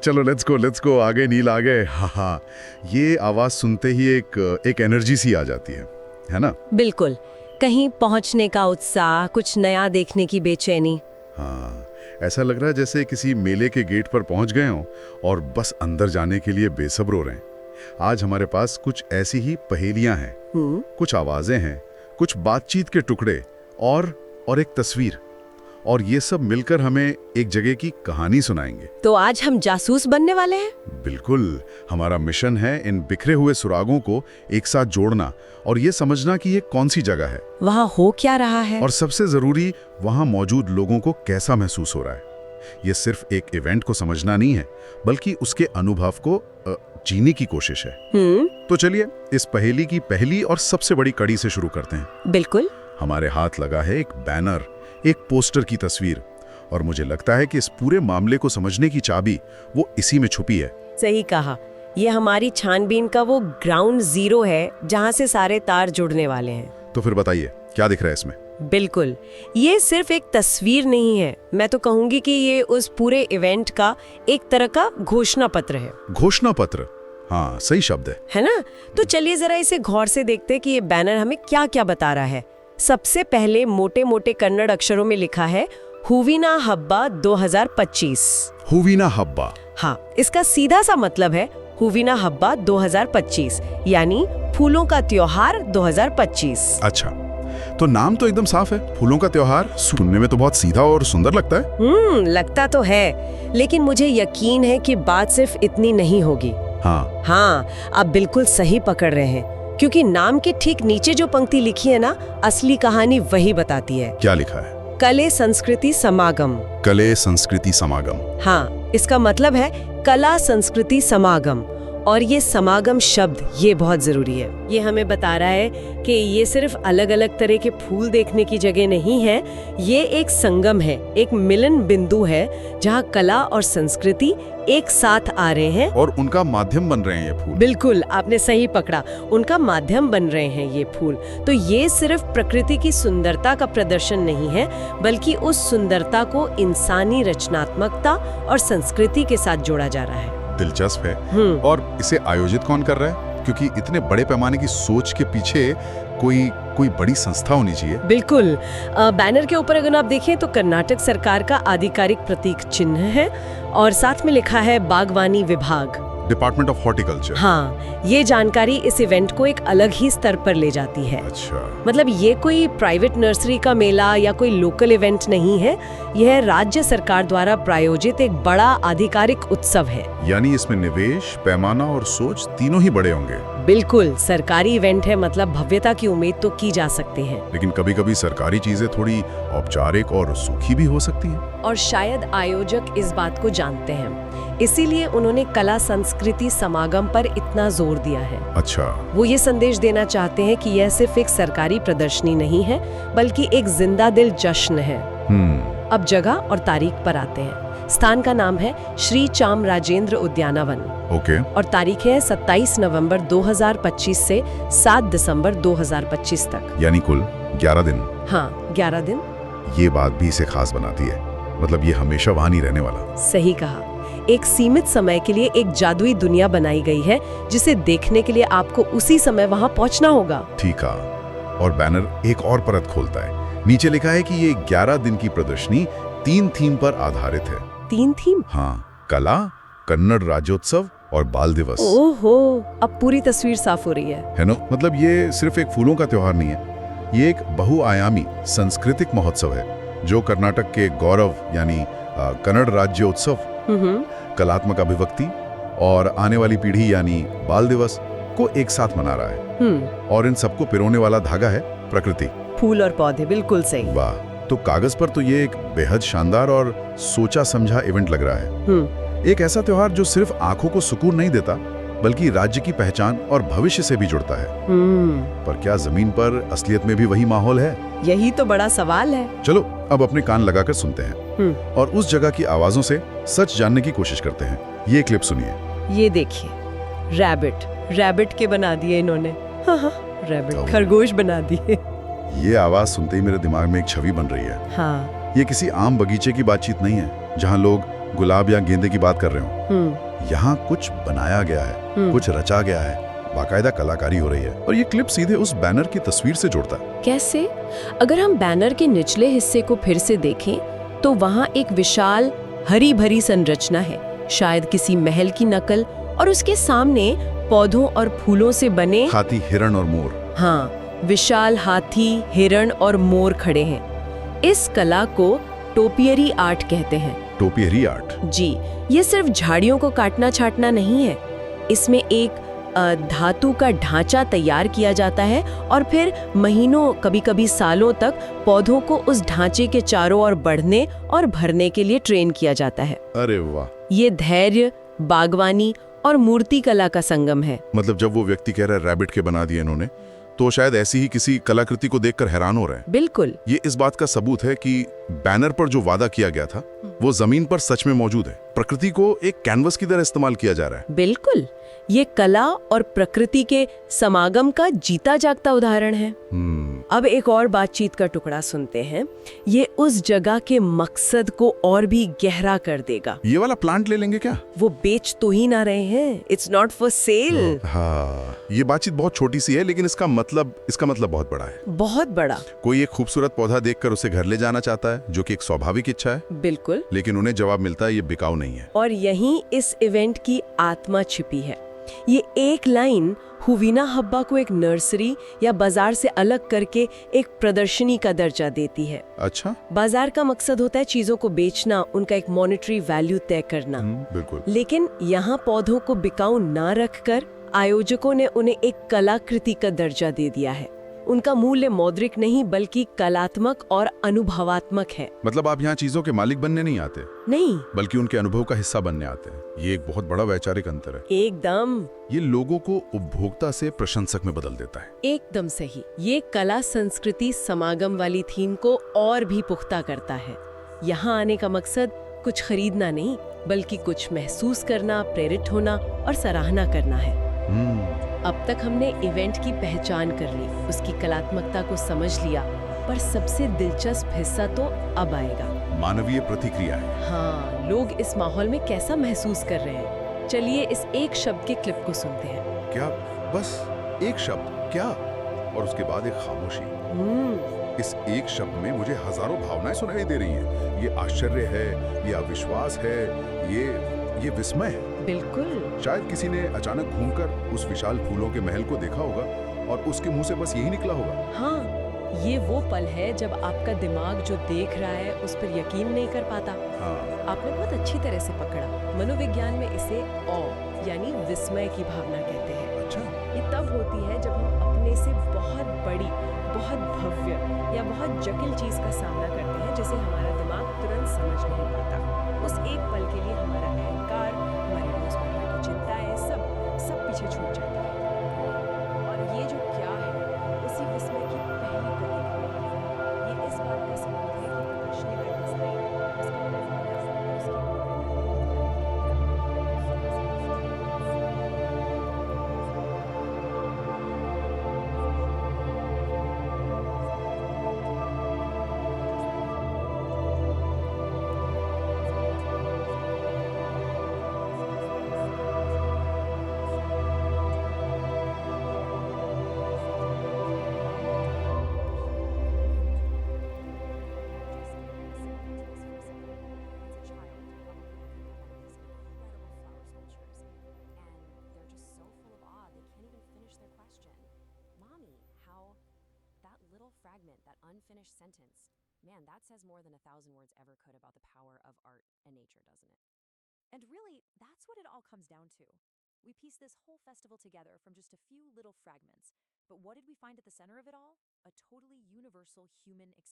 चलो let's go आ गए नील आ गए। हाँ, ये आवाज सुनते ही एक एनर्जी सी आ जाती है ना? बिल्कुल, कहीं पहुंचने का उत्साह, कुछ नया देखने की बेचैनी। हाँ, ऐसा लग रहा है जैसे किसी मेले के गेट पर पहुंच गए हों और बस अंदर जाने के लिए बेसब्र हो रहे हैं। आज हमारे पास कुछ ऐसी ही पहेलियां हैं, कुछ आवाजें हैं, कुछ बातचीत के टुकड़े और एक तस्वीर, और ये सब मिलकर हमें एक जगह की कहानी सुनाएंगे। तो आज हम जासूस बनने वाले हैं? बिल्कुल, हमारा मिशन है इन बिखरे हुए सुरागों को एक साथ जोड़ना और ये समझना कि ये कौन सी जगह है, वहाँ हो क्या रहा है, और सबसे जरूरी वहाँ मौजूद लोगों को कैसा महसूस हो रहा है। ये सिर्फ एक इवेंट को समझना नहीं है, बल्कि उसके अनुभव को जीने की कोशिश है। तो चलिए इस पहेली की पहली और सबसे बड़ी कड़ी से शुरू करते हैं। बिल्कुल। हमारे हाथ लगा है एक बैनर, एक पोस्टर की तस्वीर, और मुझे लगता है कि इस पूरे मामले को समझने की चाबी वो इसी में छुपी है। सही कहा, ये हमारी छानबीन का वो ग्राउंड जीरो है जहाँ से सारे तार जुड़ने वाले हैं। तो फिर बताइए क्या दिख रहा है इसमें? बिल्कुल, ये सिर्फ एक तस्वीर नहीं है, मैं तो कहूंगी कि ये उस पूरे इवेंट का एक तरह का घोषणा पत्र है। घोषणा पत्र, हाँ सही शब्द है ना? तो चलिए जरा इसे गौर से देखते हैं कि ये बैनर हमें क्या क्या बता रहा है। सबसे पहले मोटे मोटे कन्नड़ अक्षरों में लिखा है हुविना हब्बा 2025। हुविना हब्बा, हाँ, इसका सीधा सा मतलब है हुविना हब्बा 2025, यानी फूलों का त्योहार 2025। अच्छा, तो नाम तो एकदम साफ है, फूलों का त्योहार। सुनने में तो बहुत सीधा और सुंदर लगता है। लगता तो है, लेकिन मुझे यकीन है कि बात सिर्फ इतनी नहीं होगी। हाँ, आप बिल्कुल सही पकड़ रहे हैं, क्योंकि नाम के ठीक नीचे जो पंक्ति लिखी है ना, असली कहानी वही बताती है। क्या लिखा है? कले संस्कृति समागम। कले संस्कृति समागम, हाँ, इसका मतलब है कला संस्कृति समागम, और ये समागम शब्द ये बहुत जरूरी है। ये हमें बता रहा है कि ये सिर्फ अलग अलग तरह के फूल देखने की जगह नहीं है, ये एक संगम है, एक मिलन बिंदु है जहाँ कला और संस्कृति एक साथ आ रहे हैं और उनका माध्यम बन रहे हैं ये फूल। बिल्कुल, आपने सही पकड़ा, उनका माध्यम बन रहे हैं ये फूल। तो ये सिर्फ प्रकृति की सुंदरता का प्रदर्शन नहीं है, बल्कि उस सुंदरता को इंसानी रचनात्मकता और संस्कृति के साथ जोड़ा जा रहा है। दिलचस्प है। और इसे आयोजित कौन कर रहा है? क्योंकि इतने बड़े पैमाने की सोच के पीछे कोई बड़ी संस्था होनी चाहिए। बिल्कुल, बैनर के ऊपर अगर आप देखें तो कर्नाटक सरकार का आधिकारिक प्रतीक चिन्ह है, और साथ में लिखा है बागवानी विभाग, डिपार्टमेंट ऑफ हॉर्टिकल्चर। हाँ, ये जानकारी इस इवेंट को एक अलग ही स्तर पर ले जाती है। अच्छा, मतलब ये कोई प्राइवेट नर्सरी का मेला या कोई लोकल इवेंट नहीं है, यह राज्य सरकार द्वारा प्रायोजित एक बड़ा आधिकारिक उत्सव है। यानी इसमें निवेश, पैमाना और सोच तीनों ही बड़े होंगे। बिल्कुल, सरकारी इवेंट है, मतलब भव्यता की उम्मीद तो की जा सकती है। लेकिन कभी-कभी सरकारी चीजें थोड़ी औपचारिक और सूखी भी हो सकती हैं। और शायद आयोजक इस बात को जानते हैं, इसीलिए उन्होंने कला संस्कृति समागम पर इतना जोर दिया है। अच्छा, वो ये संदेश देना चाहते हैं कि यह सिर्फ एक सरकारी प्रदर्शनी नहीं है, बल्कि एक जिंदा दिल जश्न है। अब जगह और तारीख पर आते हैं। स्थान का नाम है श्री चामराजेंद्र उद्यानवन। ओके। और तारीख है 27 नवंबर 2025 से 7 दिसंबर 2025 तक, यानी कुल 11 दिन। हाँ, 11 दिन। ये बात भी इसे खास बनाती है, मतलब ये हमेशा वहाँ नहीं रहने वाला। सही कहा, एक सीमित समय के लिए एक जादुई दुनिया बनाई गई है, जिसे देखने के लिए आपको उसी समय वहाँ पहुँचना होगा। ठीक है। और बैनर एक और परत खोलता है। नीचे लिखा है कि ये 11 दिन की प्रदर्शनी 3 थीम पर आधारित है। 3 थीम? हाँ, कला, कन्नड़ राज्योत्सव और बाल दिवस। ओहो, अब पूरी तस्वीर साफ हो रही है ना? मतलब ये सिर्फ एक फूलों का त्योहार नहीं है, ये एक बहुआयामी सांस्कृतिक महोत्सव है जो कर्नाटक के गौरव यानी कन्नड़ राज्योत्सव, कलात्मक अभिव्यक्ति और आने वाली पीढ़ी यानी बाल दिवस को एक साथ मना रहा है। और इन सबको पिरोने वाला धागा है प्रकृति, फूल और पौधे। बिल्कुल सही। वाह, तो कागज पर तो ये एक बेहद शानदार और सोचा समझा इवेंट लग रहा है। एक ऐसा त्योहार जो सिर्फ आंखों को सुकून नहीं देता, बल्कि राज्य की पहचान और भविष्य से भी जुड़ता है। पर क्या जमीन पर असलियत में भी वही माहौल है? यही तो बड़ा सवाल है। चलो अब अपने कान लगाकर सुनते हैं और उस जगह की आवाजों से सच जानने की कोशिश करते हैं। ये क्लिप सुनिए। ये देखिए, रैबिट के बना दिए इन्होंने। हाँ, रैबिट, खरगोश बना दिए। ये आवाज सुनते ही मेरे दिमाग में एक छवि बन रही है। हाँ। ये किसी आम बगीचे की बातचीत नहीं है जहाँ लोग गुलाब या गेंदे की बात कर रहे हो। यहाँ कुछ बनाया गया है, कुछ रचा गया है, बाकायदा कलाकारी हो रही है। और ये क्लिप सीधे उस बैनर की तस्वीर से जुड़ता है। कैसे? अगर हम बैनर के निचले हिस्से को फिर से देखें तो वहाँ एक विशाल हरी भरी संरचना है, शायद किसी महल की नकल, और उसके सामने पौधों और फूलों से बने हाथी, हिरण और मोर। हाँ, विशाल हाथी, हिरण और मोर खड़े हैं। इस कला को टोपियरी आर्ट कहते हैं। Topiary art? जी, ये सिर्फ झाड़ियों को काटना छाटना नहीं है। इसमें एक धातु का ढांचा तैयार किया जाता है और फिर महीनों, कभी-कभी सालों तक पौधों को उस ढांचे के चारों ओर बढ़ने और भरने के लिए ट्रेन किया जाता है। अरे वाह! ये धैर्य, बागवानी और मूर्ति कला का संगम है। मतलब जब वो व्यक्ति कह रहा है रैबिट के बना दिए इन्होंने, तो शायद ऐसी ही किसी कलाकृति को देखकर हैरान हो रहे हैं। बिल्कुल। ये इस बात का सबूत है कि बैनर पर जो वादा किया गया था वो जमीन पर सच में मौजूद है। प्रकृति को एक कैनवस की तरह इस्तेमाल किया जा रहा है। बिल्कुल, ये कला और प्रकृति के समागम का जीता जागता उदाहरण है। अब एक और बातचीत का टुकड़ा सुनते हैं। ये उस जगह के मकसद को और भी गहरा कर देगा। ये वाला प्लांट ले लेंगे क्या? वो बेच तो ही ना रहे हैं, इट्स नॉट फॉर सेल। हाँ, ये बातचीत बहुत छोटी सी है, लेकिन इसका मतलब बहुत बड़ा है। बहुत बड़ा। कोई एक खूबसूरत पौधा देखकर उसे घर ले जाना चाहता है, जो कि एक स्वाभाविक इच्छा है। बिल्कुल। लेकिन उन्हें जवाब मिलता है ये बिकाऊ नहीं है। और यहीं इस इवेंट की आत्मा छिपी है। ये एक लाइन हुवीना हब्बा को एक नर्सरी या बाजार से अलग करके एक प्रदर्शनी का दर्जा देती है। अच्छा। बाजार का मकसद होता है चीजों को बेचना, उनका एक मॉनेटरी वैल्यू तय करना। बिल्कुल। लेकिन यहाँ पौधों को बिकाऊ ना रखकर आयोजकों ने उन्हें एक कलाकृति का दर्जा दे दिया है। उनका मूल्य मौद्रिक नहीं बल्कि कलात्मक और अनुभवात्मक है। मतलब आप यहाँ चीजों के मालिक बनने नहीं आते, नहीं, बल्कि उनके अनुभव का हिस्सा बनने आते हैं। ये एक बहुत बड़ा वैचारिक अंतर है। एकदम। ये लोगों को उपभोक्ता से प्रशंसक में बदल देता है। एकदम सही। ये कला संस्कृति समागम वाली थीम को और भी पुख्ता करता है। यहाँ आने का मकसद कुछ खरीदना नहीं बल्कि कुछ महसूस करना, प्रेरित होना और सराहना करना है। अब तक हमने इवेंट की पहचान कर ली, उसकी कलात्मकता को समझ लिया, पर सबसे दिलचस्प हिस्सा तो अब आएगा। मानवीय प्रतिक्रिया है। हाँ, लोग इस माहौल में कैसा महसूस कर रहे हैं। चलिए इस एक शब्द के क्लिप को सुनते हैं। क्या? बस एक शब्द? क्या? और उसके बाद एक खामोशी। इस एक शब्द में मुझे हजारों भावनाएं सुनाई दे रही हैं। ये आश्चर्य है, ये अविश्वास है, ये विस्मय है। बिल्कुल। शायद किसी ने अचानक घूमकर उस विशाल फूलों के महल को देखा होगा और उसके मुंह से बस यही निकला होगा। हाँ, ये वो पल है जब आपका दिमाग जो देख रहा है उस पर यकीन नहीं कर पाता। हाँ। आपने बहुत अच्छी तरह से पकड़ा। मनोविज्ञान में इसे ऑ यानी विस्मय की भावना कहते हैं। अच्छा। ये तब होती है जब हम अपने से बहुत बड़ी, बहुत भव्य या बहुत जटिल चीज का सामना करते हैं जिसे हमारा दिमाग तुरंत समझ नहीं पाता। उस एक पल के लिए हमारा अहंकार, हमारी रोजमर्रा की चिंताएं सब पीछे छूट जाती है। और ये जो क्या है, उसी विस्मय की पहली प्रतिक्रिया है। ये इस बात का सबूत है कि प्रदर्शनी का डिजाइन, उसका पैमाना, उसकी unfinished sentence. Man, that says more than 1,000 words ever could about the power of art and nature, doesn't it? And really, that's what it all comes down to. We pieced this whole festival together from just a few little fragments. But what did we find at the center of it all? A totally universal human experience.